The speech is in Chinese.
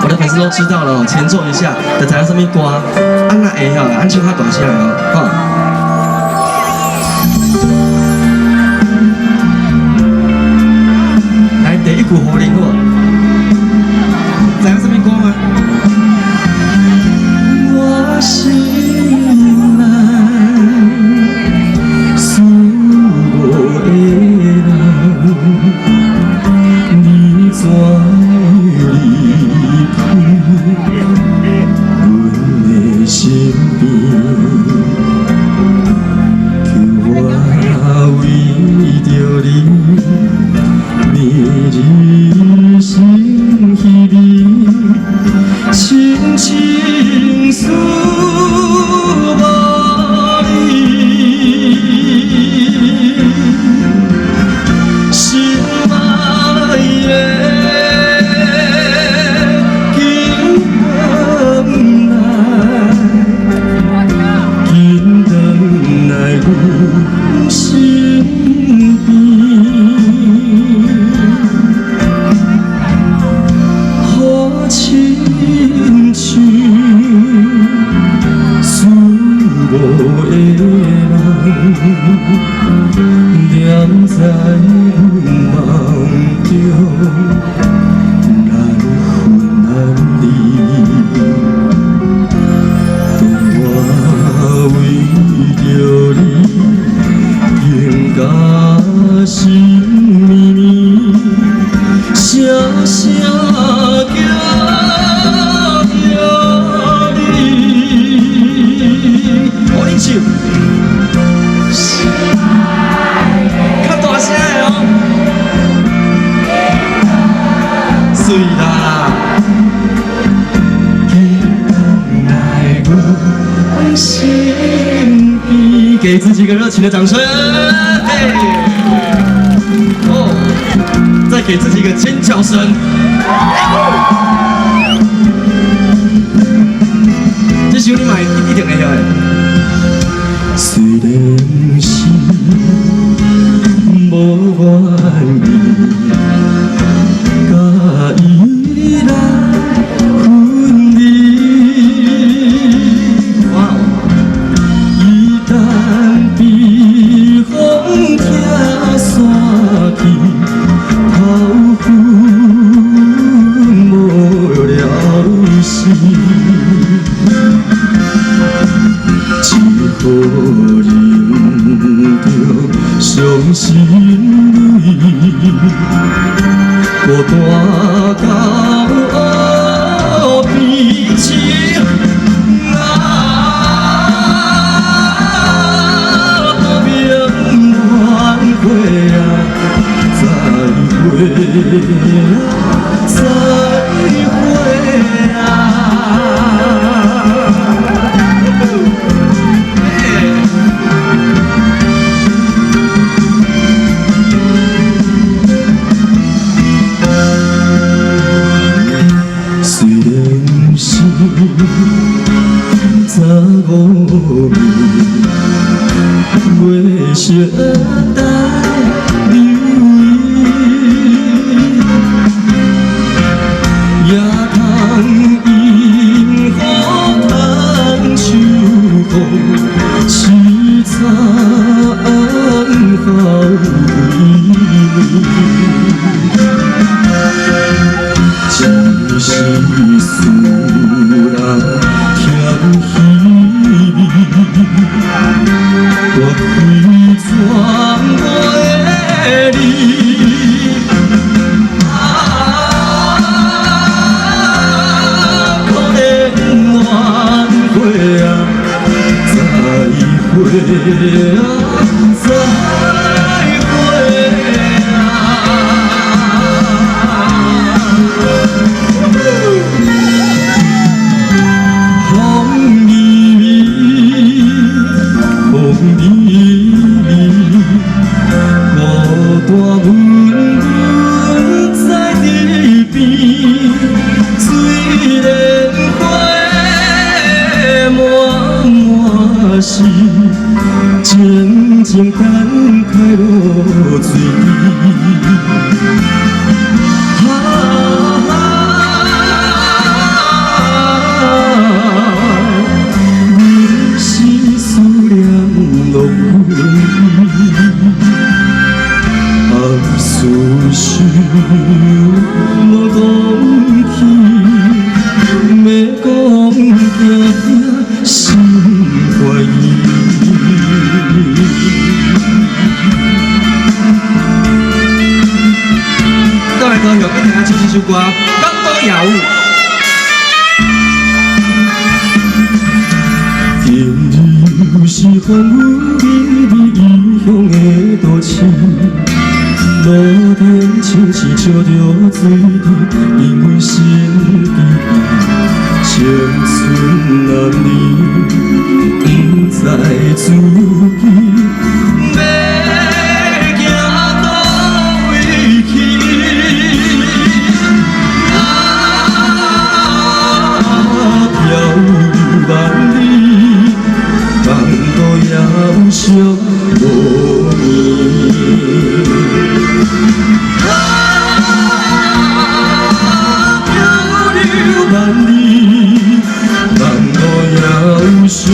我的粉丝都知道了哦，前奏一下，就知影什么歌，按那会吼，按唱较大声哦，吼。来，第一句好灵好，知影什么歌吗？我心内思无的人，你怎离开阮的身边？求我为着你，迷人心稀微，深情思无离，心爱的。念在梦中，难分难离。当我为着你，ยิ่甲心绵绵，声声叫着你。我恁唱。水啦，来我身边，给自己一个热情的掌声。哦，再给自己一个尖叫声。这首你买一定会晓的。虽然是无愿意。伊来分离，伊但被风拆散去，头昏无了时，只好忍着伤心泪。孤单到黑边情不明挽回啊，再会啊，再会啊。早五暝，月色带流伊，也通因雨通秋风，凄惨后遗。只是思人添稀微，我开窗袂离。可怜挽回啊，再会啊，再会啊。是静静感慨落水。舞。今日又是风雨微微异乡的都市，路边青丝笑着水滴，因为身边青春男儿不知自己。 相无眠，漂流万里，万路遥相。